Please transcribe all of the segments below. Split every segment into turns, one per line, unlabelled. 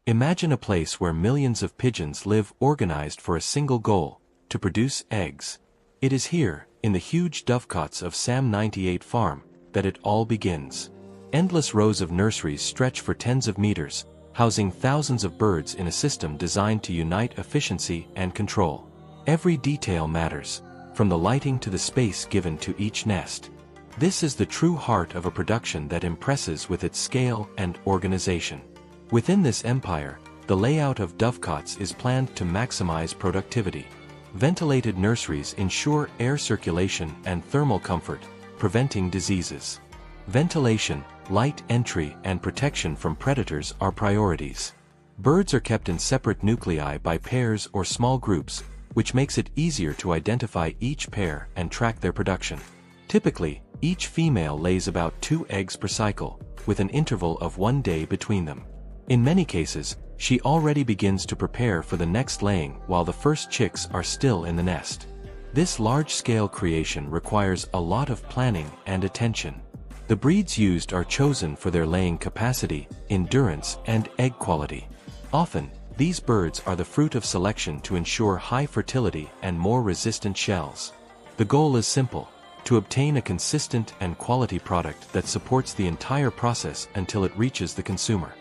Imagine a place where millions of pigeons live organized for a single goal, to produce eggs. It is here, in the huge dovecots of Sam 98 Farm, that it all begins. Endless rows of nurseries stretch for tens of meters, housing thousands of birds in a system designed to unite efficiency and control. Every detail matters, from the lighting to the space given to each nest. This is the true heart of a production that impresses with its scale and organization. Within this empire, the layout of dovecots is planned to maximize productivity. Ventilated nurseries ensure air circulation and thermal comfort, preventing diseases. Ventilation, light entry, and protection from predators are priorities. Birds are kept in separate nuclei by pairs or small groups, which makes it easier to identify each pair and track their production. Typically, each female lays about 2 eggs per cycle, with an interval of 1 day between them. In many cases, she already begins to prepare for the next laying while the first chicks are still in the nest. This large-scale creation requires a lot of planning and attention. The breeds used are chosen for their laying capacity, endurance, and egg quality. Often, these birds are the fruit of selection to ensure high fertility and more resistant shells. The goal is simple: to obtain a consistent and quality product that supports the entire process until it reaches the consumer.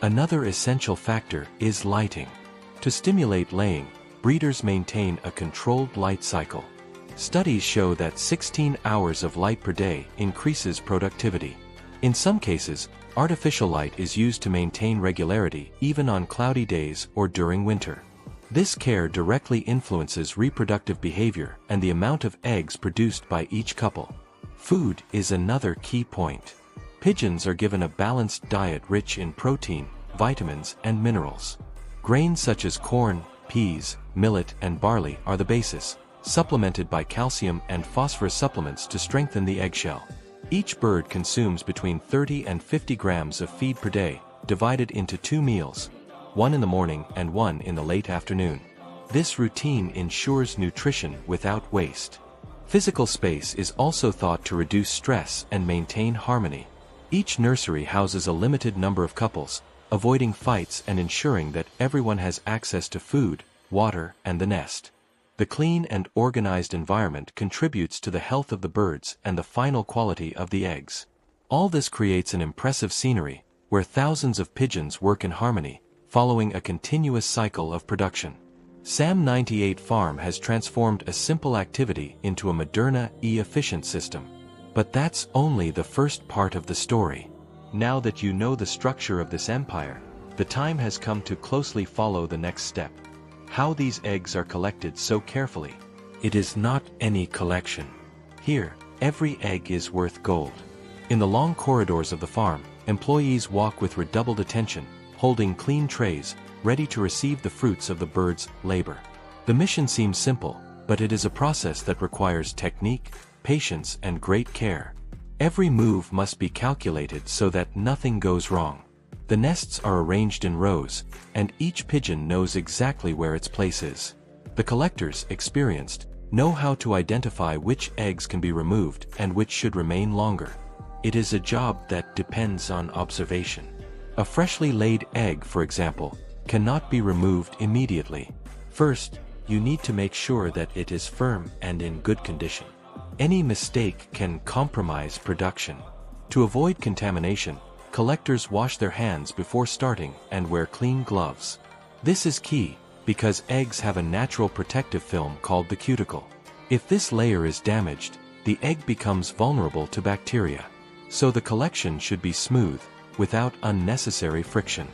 Another essential factor is lighting. To stimulate laying, breeders maintain a controlled light cycle. Studies show that 16 hours of light per day increases productivity. In some cases, artificial light is used to maintain regularity even on cloudy days or during winter. This care directly influences reproductive behavior and the amount of eggs produced by each couple. Food is another key point. Pigeons are given a balanced diet rich in protein, vitamins, and minerals. Grains such as corn, peas, millet, and barley are the basis, supplemented by calcium and phosphorus supplements to strengthen the eggshell. Each bird consumes between 30 and 50 grams of feed per day, divided into 2 meals, one in the morning and one in the late afternoon. This routine ensures nutrition without waste. Physical space is also thought to reduce stress and maintain harmony. Each nursery houses a limited number of couples, avoiding fights and ensuring that everyone has access to food, water, and the nest. The clean and organized environment contributes to the health of the birds and the final quality of the eggs. All this creates an impressive scenery, where thousands of pigeons work in harmony, following a continuous cycle of production. Sam 98 Farm has transformed a simple activity into a moderna, efficient system. But that's only the first part of the story. Now that you know the structure of this empire, the time has come to closely follow the next step. How these eggs are collected so carefully. It is not any collection. Here, every egg is worth gold. In the long corridors of the farm, employees walk with redoubled attention, holding clean trays, ready to receive the fruits of the bird's labor. The mission seems simple, but it is a process that requires technique, patience, and great care. Every move must be calculated so that nothing goes wrong. The nests are arranged in rows, and each pigeon knows exactly where its place is. The collectors, experienced, know how to identify which eggs can be removed and which should remain longer. It is a job that depends on observation. A freshly laid egg, for example, cannot be removed immediately. First, you need to make sure that it is firm and in good condition. Any mistake can compromise production. To avoid contamination, collectors wash their hands before starting and wear clean gloves. This is key, because eggs have a natural protective film called the cuticle. If this layer is damaged, the egg becomes vulnerable to bacteria. So the collection should be smooth, without unnecessary friction.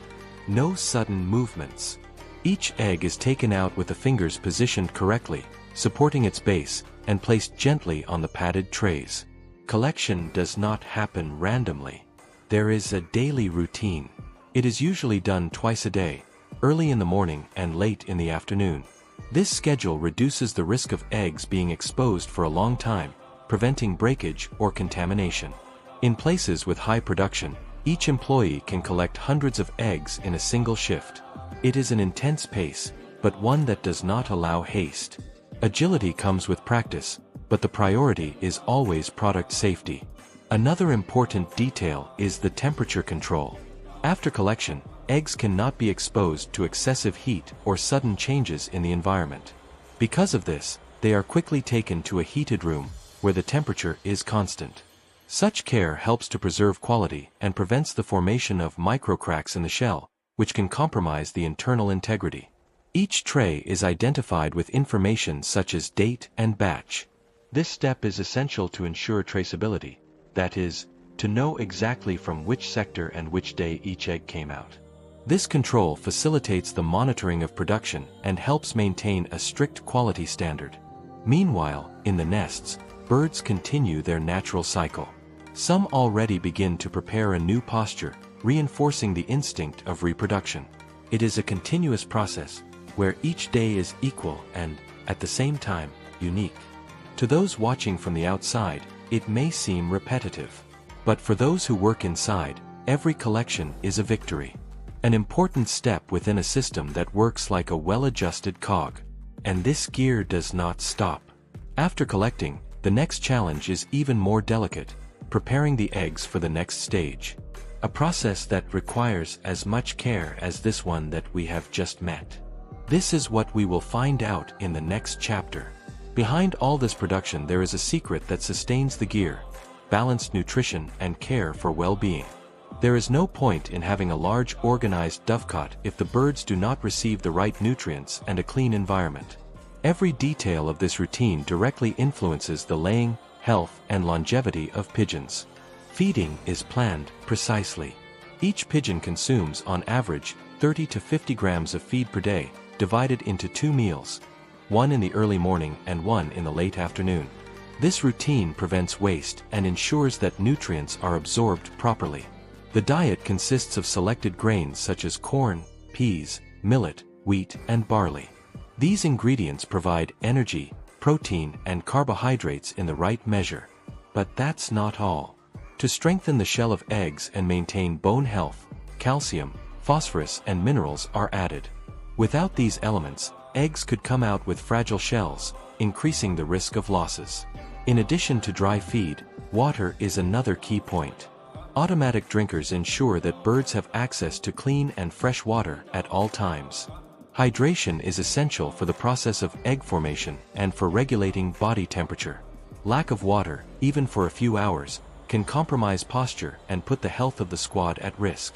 No sudden movements. Each egg is taken out with the fingers positioned correctly, supporting its base, and placed gently on the padded trays. Collection does not happen randomly. There is a daily routine. It is usually done twice a day, early in the morning and late in the afternoon. This schedule reduces the risk of eggs being exposed for a long time, preventing breakage or contamination. In places with high production, each employee can collect hundreds of eggs in a single shift. It is an intense pace, but one that does not allow haste. Agility comes with practice, but the priority is always product safety. Another important detail is the temperature control. After collection, eggs cannot be exposed to excessive heat or sudden changes in the environment. Because of this, they are quickly taken to a heated room, where the temperature is constant. Such care helps to preserve quality and prevents the formation of microcracks in the shell, which can compromise the internal integrity. Each tray is identified with information such as date and batch. This step is essential to ensure traceability, that is, to know exactly from which sector and which day each egg came out. This control facilitates the monitoring of production and helps maintain a strict quality standard. Meanwhile, in the nests, birds continue their natural cycle. Some already begin to prepare a new posture, reinforcing the instinct of reproduction. It is a continuous process, where each day is equal and, at the same time, unique. To those watching from the outside, it may seem repetitive. But for those who work inside, every collection is a victory. An important step within a system that works like a well-adjusted cog. And this gear does not stop. After collecting, the next challenge is even more delicate, preparing the eggs for the next stage. A process that requires as much care as this one that we have just met. This is what we will find out in the next chapter. Behind all this production there is a secret that sustains the gear: balanced nutrition and care for well-being. There is no point in having a large organized dovecot if the birds do not receive the right nutrients and a clean environment. Every detail of this routine directly influences the laying, health, and longevity of pigeons. Feeding is planned precisely. Each pigeon consumes on average 30 to 50 grams of feed per day, divided into 2 meals, one in the early morning and one in the late afternoon. This routine prevents waste and ensures that nutrients are absorbed properly. The diet consists of selected grains such as corn, peas, millet, wheat, and barley. These ingredients provide energy, protein, and carbohydrates in the right measure. But that's not all. To strengthen the shell of eggs and maintain bone health, calcium, phosphorus, and minerals are added. Without these elements, eggs could come out with fragile shells, increasing the risk of losses. In addition to dry feed, water is another key point. Automatic drinkers ensure that birds have access to clean and fresh water at all times. Hydration is essential for the process of egg formation and for regulating body temperature. Lack of water, even for a few hours, can compromise posture and put the health of the squad at risk.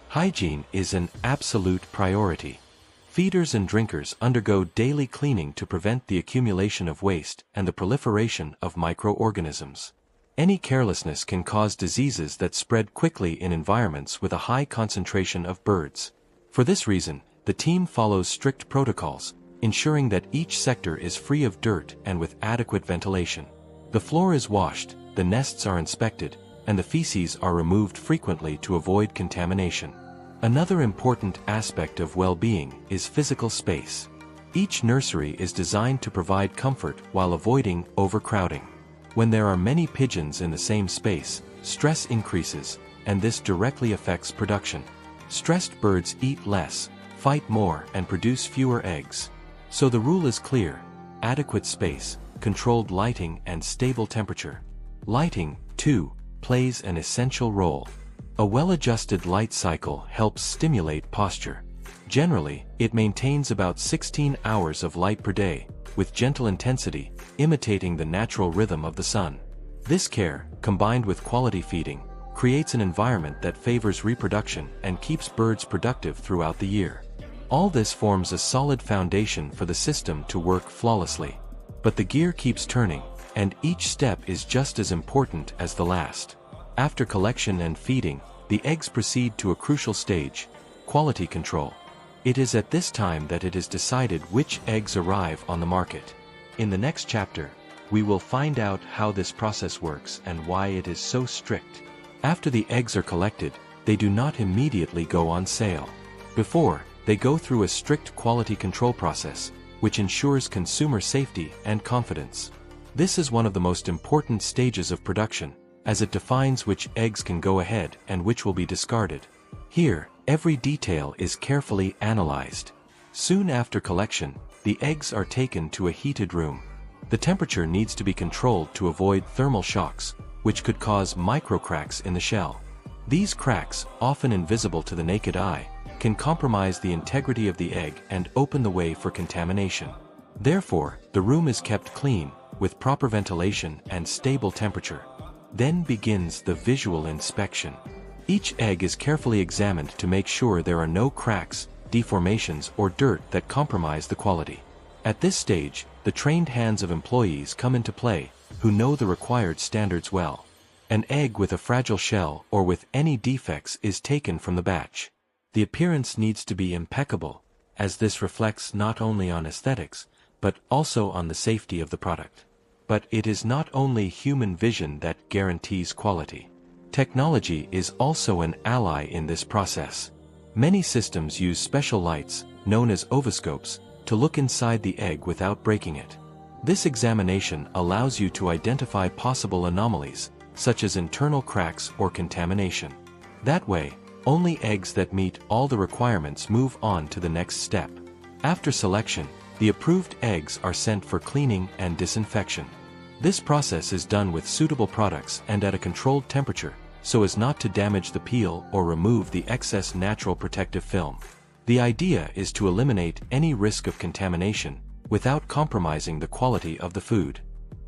Hygiene is an absolute priority. Feeders and drinkers undergo daily cleaning to prevent the accumulation of waste and the proliferation of microorganisms. Any carelessness can cause diseases that spread quickly in environments with a high concentration of birds. For this reason, the team follows strict protocols, ensuring that each sector is free of dirt and with adequate ventilation. The floor is washed, the nests are inspected, and the feces are removed frequently to avoid contamination. Another important aspect of well-being is physical space. Each nursery is designed to provide comfort while avoiding overcrowding. When there are many pigeons in the same space, stress increases, and this directly affects production. Stressed birds eat less, fight more, and produce fewer eggs. So the rule is clear: adequate space, controlled lighting, and stable temperature. Lighting, too, plays an essential role. A well-adjusted light cycle helps stimulate posture. Generally, it maintains about 16 hours of light per day, with gentle intensity, imitating the natural rhythm of the sun. This care, combined with quality feeding, creates an environment that favors reproduction and keeps birds productive throughout the year. All this forms a solid foundation for the system to work flawlessly. But the gear keeps turning, and each step is just as important as the last. After collection and feeding, the eggs proceed to a crucial stage: quality control. It is at this time that it is decided which eggs arrive on the market. In the next chapter, we will find out how this process works and why it is so strict. After the eggs are collected, they do not immediately go on sale. Before, they go through a strict quality control process, which ensures consumer safety and confidence. This is one of the most important stages of production, as it defines which eggs can go ahead and which will be discarded. Here, every detail is carefully analyzed. Soon after collection, the eggs are taken to a heated room. The temperature needs to be controlled to avoid thermal shocks, which could cause microcracks in the shell. These cracks, often invisible to the naked eye, can compromise the integrity of the egg and open the way for contamination. Therefore, the room is kept clean, with proper ventilation and stable temperature. Then begins the visual inspection. Each egg is carefully examined to make sure there are no cracks, deformations, or dirt that compromise the quality. At this stage, the trained hands of employees come into play, who know the required standards well. An egg with a fragile shell or with any defects is taken from the batch. The appearance needs to be impeccable, as this reflects not only on aesthetics, but also on the safety of the product. But it is not only human vision that guarantees quality. Technology is also an ally in this process. Many systems use special lights, known as ovoscopes, to look inside the egg without breaking it. This examination allows you to identify possible anomalies, such as internal cracks or contamination. That way, only eggs that meet all the requirements move on to the next step. After selection, the approved eggs are sent for cleaning and disinfection. This process is done with suitable products and at a controlled temperature, so as not to damage the peel or remove the excess natural protective film. The idea is to eliminate any risk of contamination without compromising the quality of the food.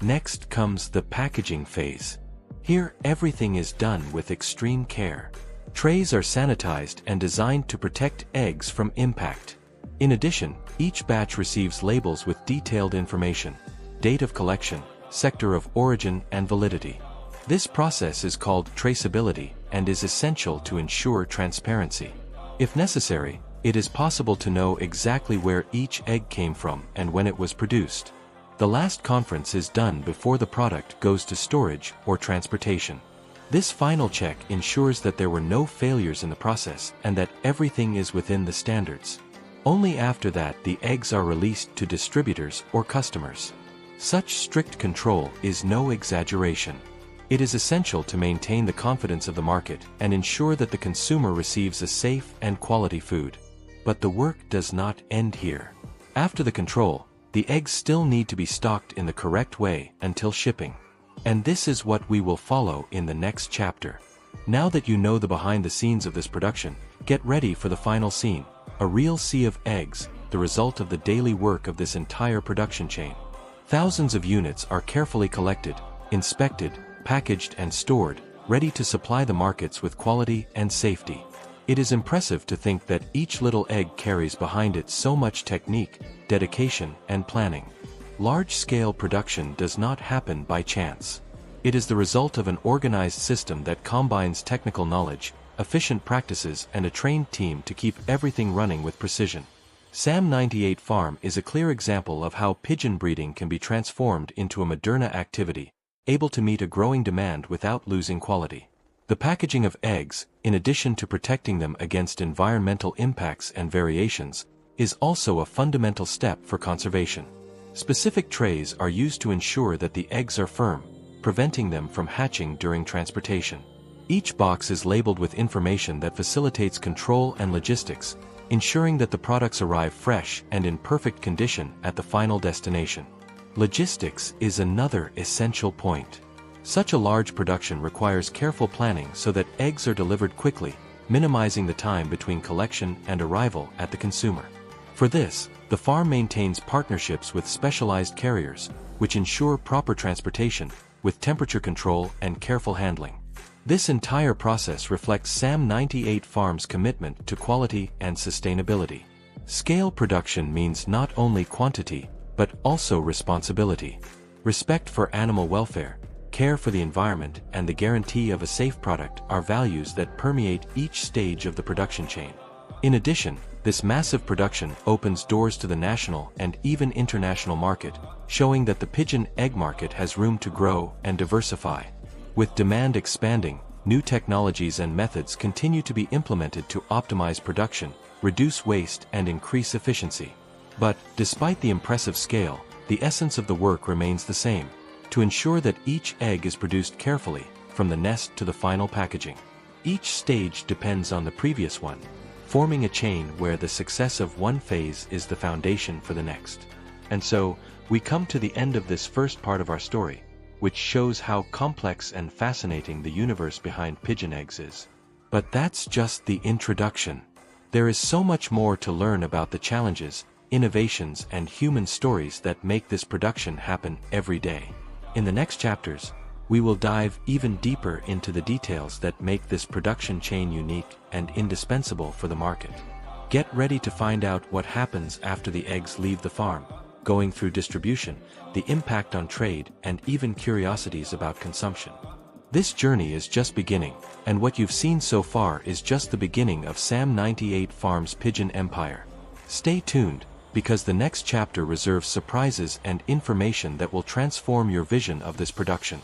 Next comes the packaging phase. Here, everything is done with extreme care. Trays are sanitized and designed to protect eggs from impact. In addition, each batch receives labels with detailed information, date of collection, sector of origin, and validity. This process is called traceability and is essential to ensure transparency. If necessary, it is possible to know exactly where each egg came from and when it was produced. The last conference is done before the product goes to storage or transportation. This final check ensures that there were no failures in the process and that everything is within the standards. Only after that the eggs are released to distributors or customers. Such strict control is no exaggeration. It is essential to maintain the confidence of the market and ensure that the consumer receives a safe and quality food. But the work does not end here. After the control, the eggs still need to be stocked in the correct way until shipping. And this is what we will follow in the next chapter. Now that you know the behind the scenes of this production, get ready for the final scene, a real sea of eggs, the result of the daily work of this entire production chain. Thousands of units are carefully collected, inspected, packaged and stored, ready to supply the markets with quality and safety. It is impressive to think that each little egg carries behind it so much technique, dedication, and planning. Large-scale production does not happen by chance. It is the result of an organized system that combines technical knowledge, efficient practices, and a trained team to keep everything running with precision. SAM 98 Farm is a clear example of how pigeon breeding can be transformed into a Moderna activity, able to meet a growing demand without losing quality. The packaging of eggs, in addition to protecting them against environmental impacts and variations, is also a fundamental step for conservation. Specific trays are used to ensure that the eggs are firm, preventing them from hatching during transportation. Each box is labeled with information that facilitates control and logistics, ensuring that the products arrive fresh and in perfect condition at the final destination. Logistics is another essential point. Such a large production requires careful planning so that eggs are delivered quickly, minimizing the time between collection and arrival at the consumer. For this, the farm maintains partnerships with specialized carriers, which ensure proper transportation, with temperature control and careful handling. This entire process reflects SAM 98 Farm's commitment to quality and sustainability. Scale production means not only quantity, but also responsibility. Respect for animal welfare, care for the environment, and the guarantee of a safe product are values that permeate each stage of the production chain. In addition, this massive production opens doors to the national and even international market, showing that the pigeon egg market has room to grow and diversify. With demand expanding, new technologies and methods continue to be implemented to optimize production, reduce waste, and increase efficiency. But, despite the impressive scale, the essence of the work remains the same: to ensure that each egg is produced carefully, from the nest to the final packaging. Each stage depends on the previous one, forming a chain where the success of one phase is the foundation for the next. And so, we come to the end of this first part of our story, which shows how complex and fascinating the universe behind pigeon eggs is. But that's just the introduction. There is so much more to learn about the challenges, innovations and human stories that make this production happen every day. In the next chapters, we will dive even deeper into the details that make this production chain unique and indispensable for the market. Get ready to find out what happens after the eggs leave the farm, going through distribution, the impact on trade, and even curiosities about consumption. This journey is just beginning, and what you've seen so far is just the beginning of Sam 98 Farm's pigeon empire. Stay tuned, because the next chapter reserves surprises and information that will transform your vision of this production.